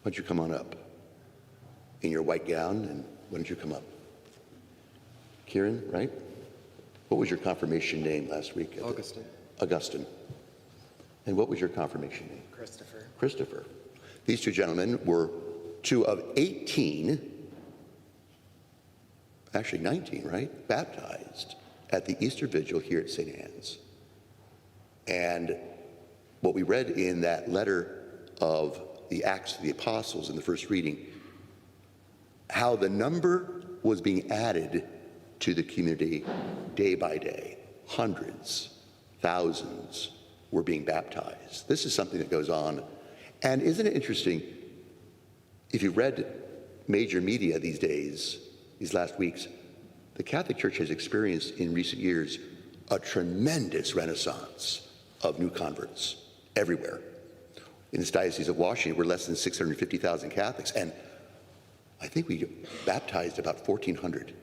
Why don't you come on up in your white gown, and why don't you come up? Kieran, right? What was your confirmation name last week? Augustine. Augustine. And what was your confirmation name? Christopher. Christopher. These two gentlemen were two of 18, actually 19, right? Baptized at the Easter Vigil here at St. Anne's. And what we read in that letter of the Acts of the Apostles in the first reading, how the number was being added to the community day by day. Hundreds, thousands were being baptized. This is something that goes on. And isn't it interesting, if you read major media these days, these last weeks, the Catholic Church has experienced in recent years a tremendous renaissance of new converts everywhere. In this Diocese of Washington, we're less than 650,000 Catholics, and I think we baptized about 1,400.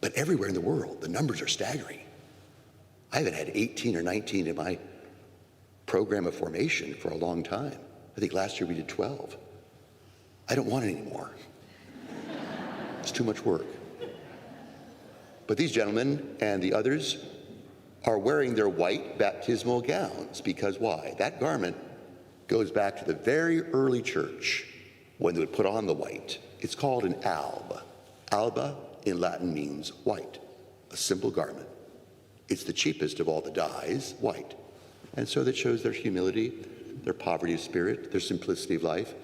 But everywhere in the world, the numbers are staggering. I haven't had 18 or 19 in my program of formation for a long time. I think last year we did 12. I don't want it anymore. It's too much work. But these gentlemen and the others are wearing their white baptismal gowns because why? That garment goes back to the very early church when they would put on the white. It's called an alb. Alba in Latin means white, a simple garment. It's the cheapest of all the dyes, white. And so that shows their humility, their poverty of spirit, their simplicity of life,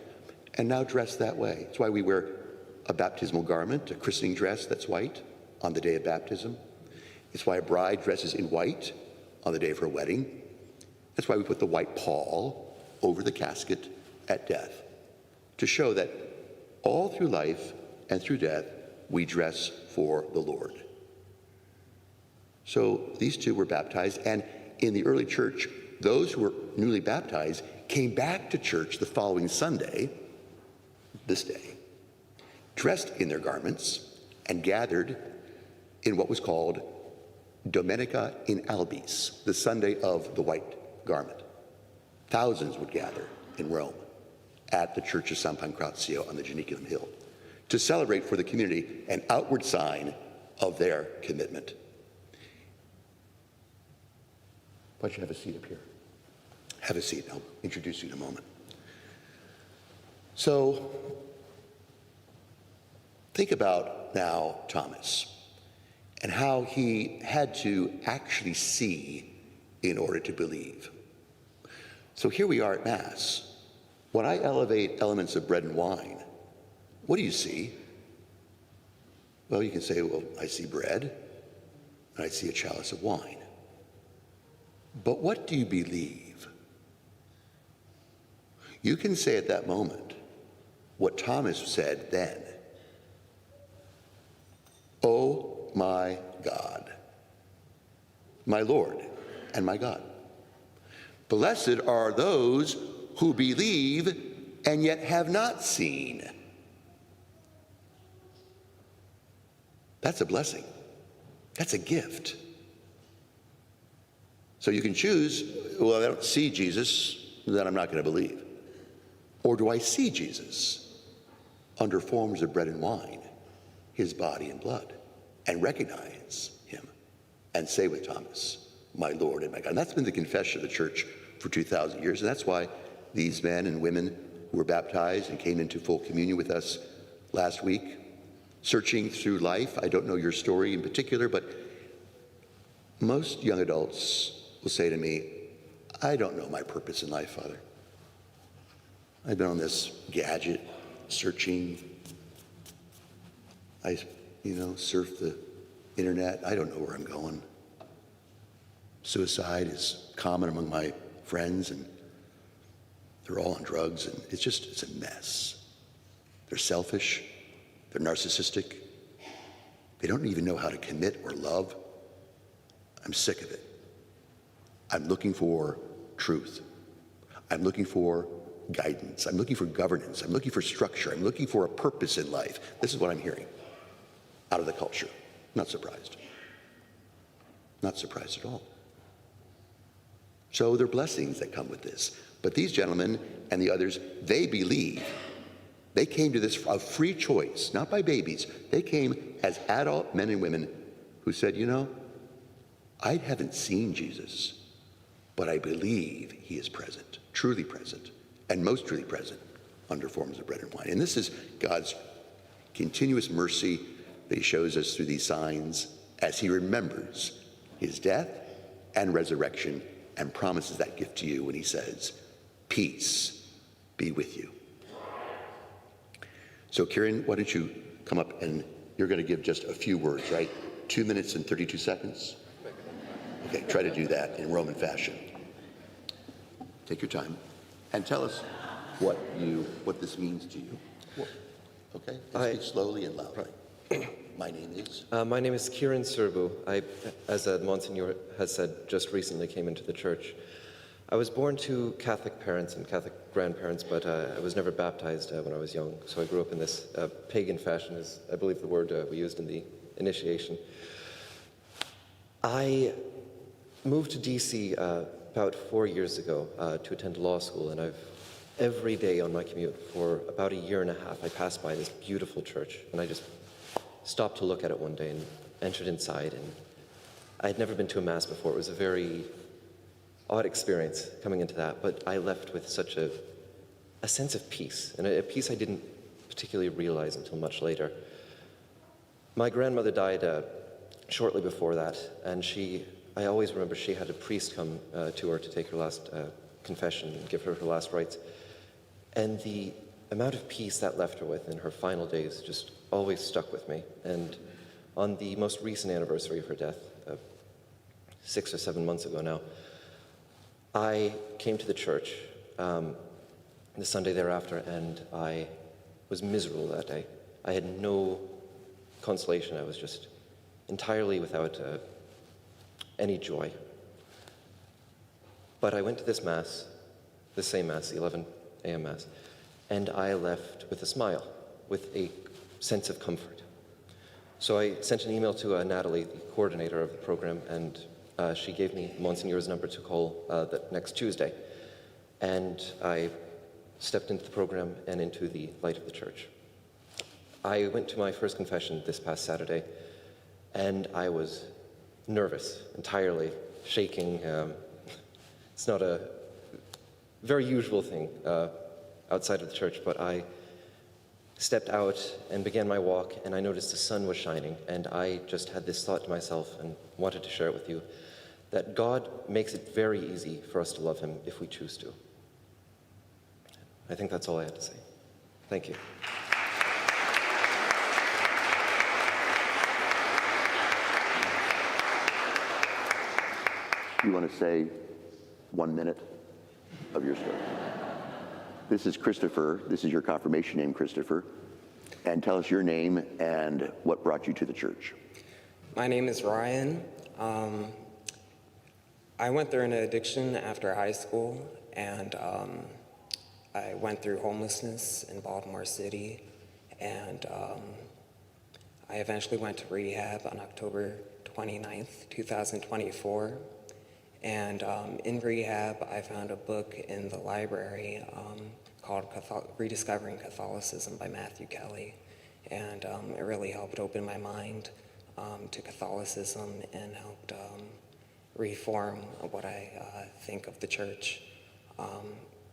and now dressed that way. That's why we wear a baptismal garment, a christening dress that's white on the day of baptism. It's why a bride dresses in white on the day of her wedding. That's why we put the white pall over the casket at death, to show that all through life and through death, we dress for the Lord. So these two were baptized, and in the early church, those who were newly baptized came back to church the following Sunday, this day, dressed in their garments and gathered in what was called Domenica in Albis, the Sunday of the white garment. Thousands would gather in Rome at the Church of San Pancrazio on the Janiculum Hill to celebrate for the community an outward sign of their commitment. Why don't you have a seat up here? Have a seat. I'll introduce you in a moment. So, think about now Thomas and how he had to actually see in order to believe. So here we are at Mass. When I elevate elements of bread and wine, what do you see? Well, you can say, well, I see bread and I see a chalice of wine. But what do you believe? You can say at that moment what Thomas said then. Oh my God, my Lord and my God. Blessed are those who believe and yet have not seen. That's a blessing. That's a gift. So you can choose, well, I don't see Jesus, then I'm not going to believe. Or do I see Jesus under forms of bread and wine, his body and blood, and recognize him and say with Thomas, my Lord and my God. And that's been the confession of the church for 2,000 years. And that's why these men and women who were baptized and came into full communion with us last week, searching through life. I don't know your story in particular, but most young adults will say to me, I don't know my purpose in life, Father. I've been on this gadget, searching. I, surf the internet. I don't know where I'm going. Suicide is common among my friends, and they're all on drugs, and it's a mess. They're selfish. They're narcissistic. They don't even know how to commit or love. I'm sick of it. I'm looking for truth. I'm looking for guidance. I'm looking for governance. I'm looking for structure. I'm looking for a purpose in life. This is what I'm hearing out of the culture. Not surprised. Not surprised at all. So there are blessings that come with this. But these gentlemen and the others, they believe. They came to this of free choice, not by babies. They came as adult men and women who said, you know, I haven't seen Jesus, but I believe he is present, truly present, and most truly present under forms of bread and wine. And this is God's continuous mercy that he shows us through these signs as he remembers his death and resurrection and promises that gift to you when he says, peace be with you. So Kieran, why don't you come up and you're going to give just a few words, right? 2 minutes and 32 seconds. Okay, try to do that in Roman fashion. Take your time and tell us what this means to you. Okay, and speak slowly and loudly. My name is? My name is Kieran Serbu. I, as Monsignor has said, just recently came into the church. I was born to Catholic parents and Catholic grandparents, but I was never baptized when I was young. So I grew up in this pagan fashion, is I believe the word we used in the initiation. I moved to DC about 4 years ago to attend law school, and every day on my commute for about a year and a half, I passed by this beautiful church, and I just stopped to look at it one day and entered inside, and I had never been to a mass before. It was a very odd experience coming into that, but I left with such a sense of peace, and a peace I didn't particularly realize until much later. My grandmother died shortly before that, and I always remember she had a priest come to her to take her last confession and give her her last rites, and the amount of peace that left her with in her final days just always stuck with me. And on the most recent anniversary of her death, 6 or 7 months ago now, I came to the church the Sunday thereafter, and I was miserable that day. I had no consolation. I was just entirely without any joy. But I went to this Mass, the same Mass, the 11 a.m. Mass, and I left with a smile, with a sense of comfort. So I sent an email to Natalie, the coordinator of the program, and she gave me Monsignor's number to call that next Tuesday. And I stepped into the program and into the light of the church. I went to my first confession this past Saturday, and I was nervous, entirely, shaking. It's not a very usual thing outside of the church, but I stepped out and began my walk, and I noticed the sun was shining, and I just had this thought to myself and wanted to share it with you, that God makes it very easy for us to love him if we choose to. I think that's all I had to say. Thank you. You want to say 1 minute of your story? This is Christopher. This is your confirmation name, Christopher. And tell us your name and what brought you to the church. My name is Ryan. I went through an addiction after high school, and I went through homelessness in Baltimore City, and I eventually went to rehab on October 29th, 2024. And in rehab, I found a book in the library called Rediscovering Catholicism by Matthew Kelly. And it really helped open my mind to Catholicism and helped reform what I think of the church.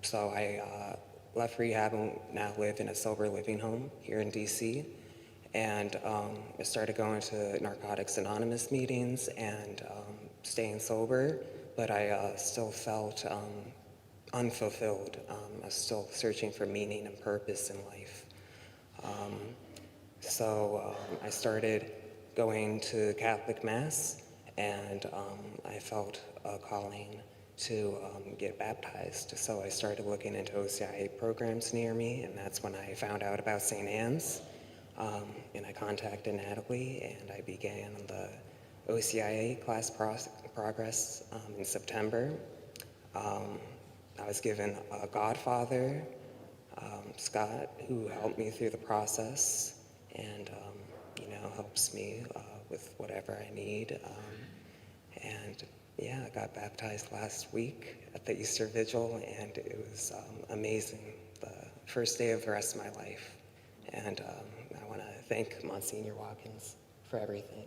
So I left rehab and now live in a sober living home here in DC. And I started going to Narcotics Anonymous meetings and staying sober, but I still felt unfulfilled. I was still searching for meaning and purpose in life. So I started going to Catholic Mass, and I felt a calling to get baptized. So I started looking into OCIA programs near me, and that's when I found out about St. Anne's. And I contacted Natalie, and I began the OCIA class progress in September. I was given a godfather, Scott, who helped me through the process and helps me with whatever I need. And Yeah, I got baptized last week at the Easter Vigil, and it was amazing. The first day of the rest of my life. And I want to thank Monsignor Watkins for everything.